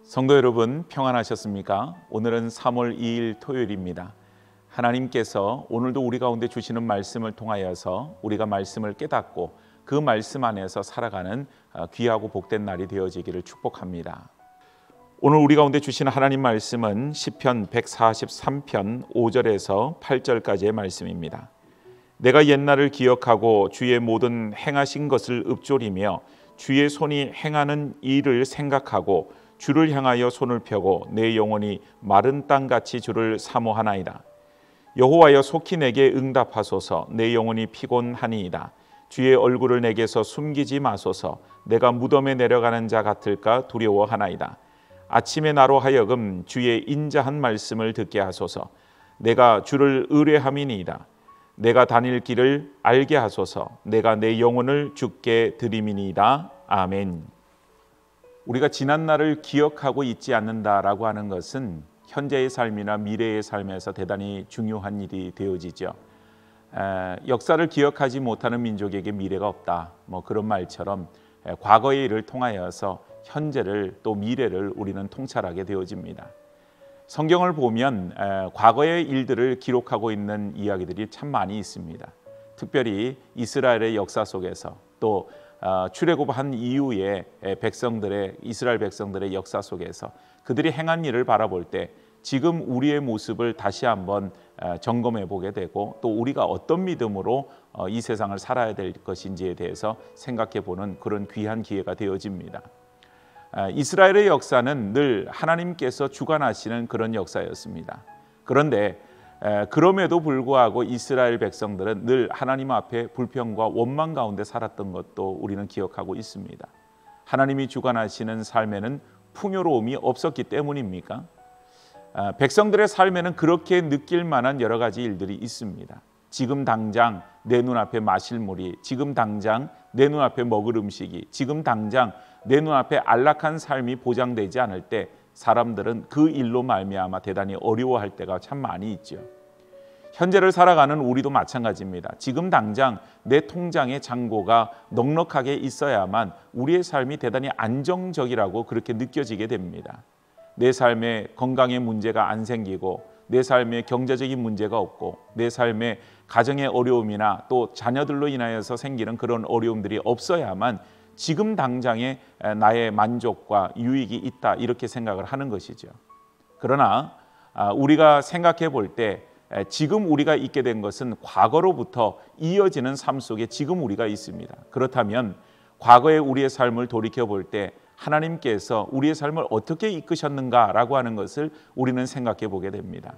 성도 여러분, 평안하셨습니까? 오늘은 3월 2일 토요일입니다. 하나님께서 오늘도 우리 가운데 주시는 말씀을 통하여서 우리가 말씀을 깨닫고 그 말씀 안에서 살아가는 귀하고 복된 날이 되어지기를 축복합니다. 오늘 우리 가운데 주시는 하나님 말씀은 시편 143편 5절에서 8절까지의 말씀입니다. 내가 옛날을 기억하고 주의 모든 행하신 것을 읊조리며 주의 손이 행하는 일을 생각하고 주를 향하여 손을 펴고 내 영혼이 마른 땅같이 주를 사모하나이다. 여호와여 속히 내게 응답하소서. 내 영혼이 피곤하니이다. 주의 얼굴을 내게서 숨기지 마소서. 내가 무덤에 내려가는 자 같을까 두려워하나이다. 아침에 나로 하여금 주의 인자한 말씀을 듣게 하소서. 내가 주를 의뢰함이니이다. 내가 다닐 길을 알게 하소서. 내가 내 영혼을 주께 드림이니이다. 아멘. 우리가 지난 날을 기억하고 있지 않는다라고 하는 것은 현재의 삶이나 미래의 삶에서 대단히 중요한 일이 되어지죠. 역사를 기억하지 못하는 민족에게 미래가 없다. 그런 말처럼 과거의 일을 통하여서 현재를 또 미래를 우리는 통찰하게 되어집니다. 성경을 보면 과거의 일들을 기록하고 있는 이야기들이 참 많이 있습니다. 특별히 이스라엘의 역사 속에서 또 출애굽한 이후에 이스라엘 백성들의 역사 속에서 그들이 행한 일을 바라볼 때 지금 우리의 모습을 다시 한번 점검해 보게 되고 또 우리가 어떤 믿음으로 이 세상을 살아야 될 것인지에 대해서 생각해 보는 그런 귀한 기회가 되어집니다. 이스라엘의 역사는 늘 하나님께서 주관하시는 그런 역사였습니다. 그런데 그럼에도 불구하고 이스라엘 백성들은 늘 하나님 앞에 불평과 원망 가운데 살았던 것도 우리는 기억하고 있습니다. 하나님이 주관하시는 삶에는 풍요로움이 없었기 때문입니까? 백성들의 삶에는 그렇게 느낄 만한 여러 가지 일들이 있습니다. 지금 당장 내 눈앞에 마실 물이, 지금 당장 내 눈앞에 먹을 음식이, 지금 당장 내 눈앞에 안락한 삶이 보장되지 않을 때 사람들은 그 일로 말미암아 대단히 어려워할 때가 참 많이 있죠. 현재를 살아가는 우리도 마찬가지입니다. 지금 당장 내 통장에 잔고가 넉넉하게 있어야만 우리의 삶이 대단히 안정적이라고 그렇게 느껴지게 됩니다. 내 삶에 건강에 문제가 안 생기고 내 삶에 경제적인 문제가 없고 내 삶에 가정의 어려움이나 또 자녀들로 인하여서 생기는 그런 어려움들이 없어야만 지금 당장에 나의 만족과 유익이 있다 이렇게 생각을 하는 것이죠. 그러나 우리가 생각해 볼 때 지금 우리가 있게 된 것은 과거로부터 이어지는 삶 속에 지금 우리가 있습니다. 그렇다면 과거의 우리의 삶을 돌이켜 볼 때 하나님께서 우리의 삶을 어떻게 이끄셨는가라고 하는 것을 우리는 생각해 보게 됩니다.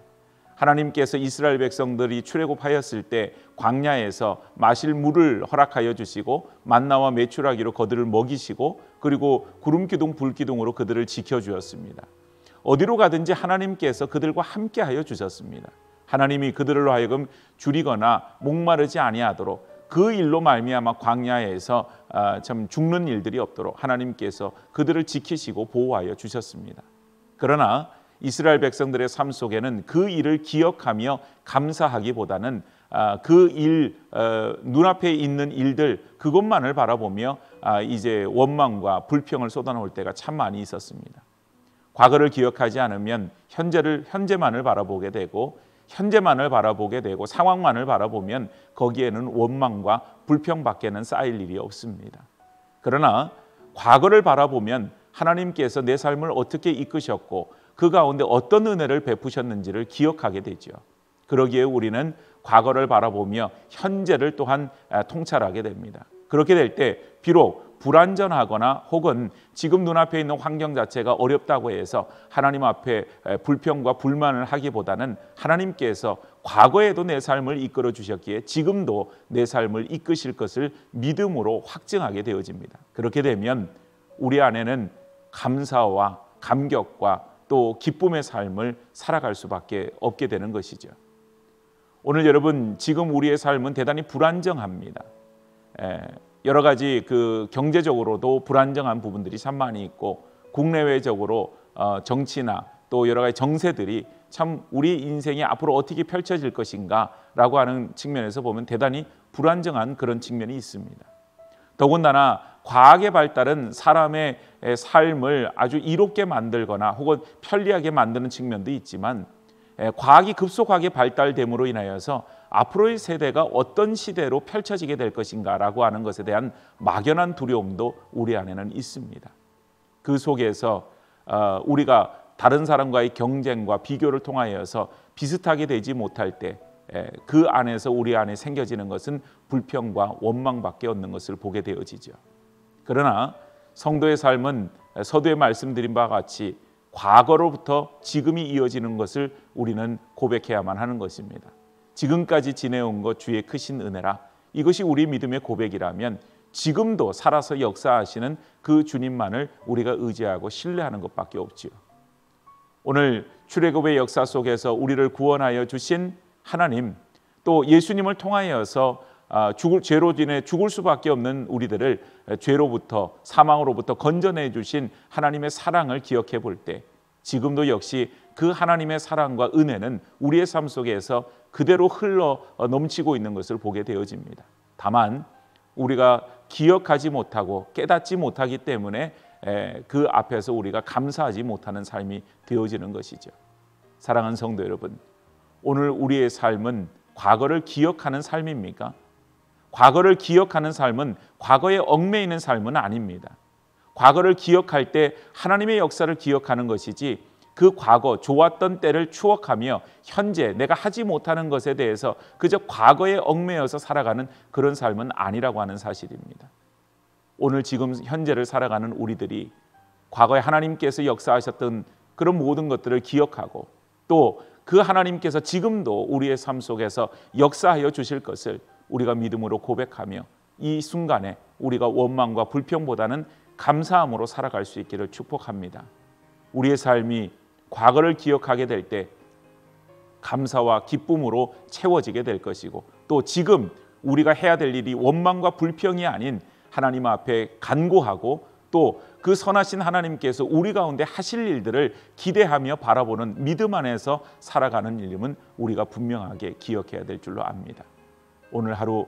하나님께서 이스라엘 백성들이 출애굽하였을 때 광야에서 마실 물을 허락하여 주시고 만나와 메추라기로 그들을 먹이시고 그리고 구름 기둥 불 기둥으로 그들을 지켜 주었습니다. 어디로 가든지 하나님께서 그들과 함께하여 주셨습니다. 하나님이 그들로 하여금 줄이거나 목마르지 아니하도록 그 일로 말미암아 광야에서 참 죽는 일들이 없도록 하나님께서 그들을 지키시고 보호하여 주셨습니다. 그러나 이스라엘 백성들의 삶 속에는 그 일을 기억하며 감사하기보다는 그 일 눈앞에 있는 일들 그것만을 바라보며 이제 원망과 불평을 쏟아놓을 때가 참 많이 있었습니다. 과거를 기억하지 않으면 현재만을 바라보게 되고 현재만을 바라보게 되고 상황만을 바라보면 거기에는 원망과 불평밖에는 쌓일 일이 없습니다. 그러나 과거를 바라보면 하나님께서 내 삶을 어떻게 이끄셨고 그 가운데 어떤 은혜를 베푸셨는지를 기억하게 되죠. 그러기에 우리는 과거를 바라보며 현재를 또한 통찰하게 됩니다. 그렇게 될 때 비록 불완전하거나 혹은 지금 눈앞에 있는 환경 자체가 어렵다고 해서 하나님 앞에 불평과 불만을 하기보다는 하나님께서 과거에도 내 삶을 이끌어 주셨기에 지금도 내 삶을 이끄실 것을 믿음으로 확증하게 되어집니다. 그렇게 되면 우리 안에는 감사와 감격과 또 기쁨의 삶을 살아갈 수밖에 없게 되는 것이죠. 오늘 여러분 지금 우리의 삶은 대단히 불안정합니다. 여러 가지 경제적으로도 불안정한 부분들이 참 많이 있고 국내외적으로 정치나 또 여러 가지 정세들이 참 우리 인생이 앞으로 어떻게 펼쳐질 것인가라고 하는 측면에서 보면 대단히 불안정한 그런 측면이 있습니다. 더군다나 과학의 발달은 사람의 삶을 아주 이롭게 만들거나 혹은 편리하게 만드는 측면도 있지만 과학이 급속하게 발달됨으로 인하여서 앞으로의 세대가 어떤 시대로 펼쳐지게 될 것인가라고 하는 것에 대한 막연한 두려움도 우리 안에는 있습니다. 그 속에서 우리가 다른 사람과의 경쟁과 비교를 통하여서 비슷하게 되지 못할 때 그 안에서 우리 안에 생겨지는 것은 불평과 원망밖에 없는 것을 보게 되어지죠. 그러나 성도의 삶은 서두에 말씀드린 바와 같이 과거로부터 지금이 이어지는 것을 우리는 고백해야만 하는 것입니다. 지금까지 지내온 것 주의 크신 은혜라. 이것이 우리 믿음의 고백이라면 지금도 살아서 역사하시는 그 주님만을 우리가 의지하고 신뢰하는 것밖에 없지요. 오늘 출애굽의 역사 속에서 우리를 구원하여 주신 하나님, 또 예수님을 통하여서 죄로 인해 죽을 수밖에 없는 우리들을 죄로부터, 사망으로부터 건져내 주신 하나님의 사랑을 기억해 볼 때 지금도 역시 그 하나님의 사랑과 은혜는 우리의 삶 속에서 그대로 흘러 넘치고 있는 것을 보게 되어집니다. 다만 우리가 기억하지 못하고 깨닫지 못하기 때문에 그 앞에서 우리가 감사하지 못하는 삶이 되어지는 것이죠. 사랑하는 성도 여러분, 오늘 우리의 삶은 과거를 기억하는 삶입니까? 과거를 기억하는 삶은 과거에 얽매이는 삶은 아닙니다. 과거를 기억할 때 하나님의 역사를 기억하는 것이지 그 과거 좋았던 때를 추억하며 현재 내가 하지 못하는 것에 대해서 그저 과거에 얽매여서 살아가는 그런 삶은 아니라고 하는 사실입니다. 오늘 지금 현재를 살아가는 우리들이 과거에 하나님께서 역사하셨던 그런 모든 것들을 기억하고 또 그 하나님께서 지금도 우리의 삶 속에서 역사하여 주실 것을 우리가 믿음으로 고백하며 이 순간에 우리가 원망과 불평보다는 감사함으로 살아갈 수 있기를 축복합니다. 우리의 삶이 과거를 기억하게 될 때 감사와 기쁨으로 채워지게 될 것이고 또 지금 우리가 해야 될 일이 원망과 불평이 아닌 하나님 앞에 간구하고 또 그 선하신 하나님께서 우리 가운데 하실 일들을 기대하며 바라보는 믿음 안에서 살아가는 일임은 우리가 분명하게 기억해야 될 줄로 압니다. 오늘 하루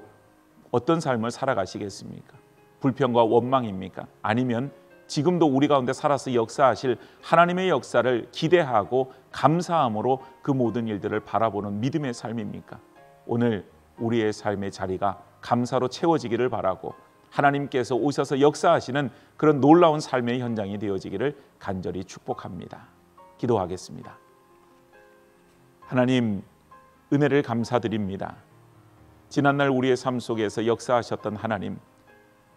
어떤 삶을 살아가시겠습니까? 불평과 원망입니까? 아니면 지금도 우리 가운데 살아서 역사하실 하나님의 역사를 기대하고 감사함으로 그 모든 일들을 바라보는 믿음의 삶입니까? 오늘 우리의 삶의 자리가 감사로 채워지기를 바라고 하나님께서 오셔서 역사하시는 그런 놀라운 삶의 현장이 되어지기를 간절히 축복합니다. 기도하겠습니다. 하나님, 은혜를 감사드립니다. 지난날 우리의 삶 속에서 역사하셨던 하나님,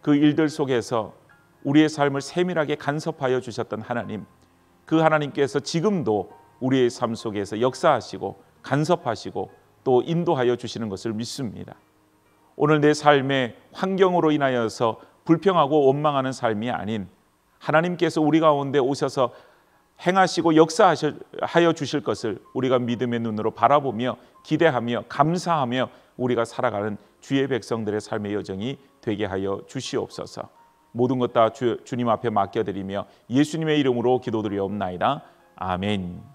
그 일들 속에서 우리의 삶을 세밀하게 간섭하여 주셨던 하나님, 그 하나님께서 지금도 우리의 삶 속에서 역사하시고 간섭하시고 또 인도하여 주시는 것을 믿습니다. 오늘 내 삶의 환경으로 인하여서 불평하고 원망하는 삶이 아닌 하나님께서 우리 가운데 오셔서 행하시고 역사하여 주실 것을 우리가 믿음의 눈으로 바라보며 기대하며 감사하며 우리가 살아가는 주의 백성들의 삶의 여정이 되게 하여 주시옵소서. 모든 것 다 주님 앞에 맡겨드리며 예수님의 이름으로 기도드리옵나이다. 아멘.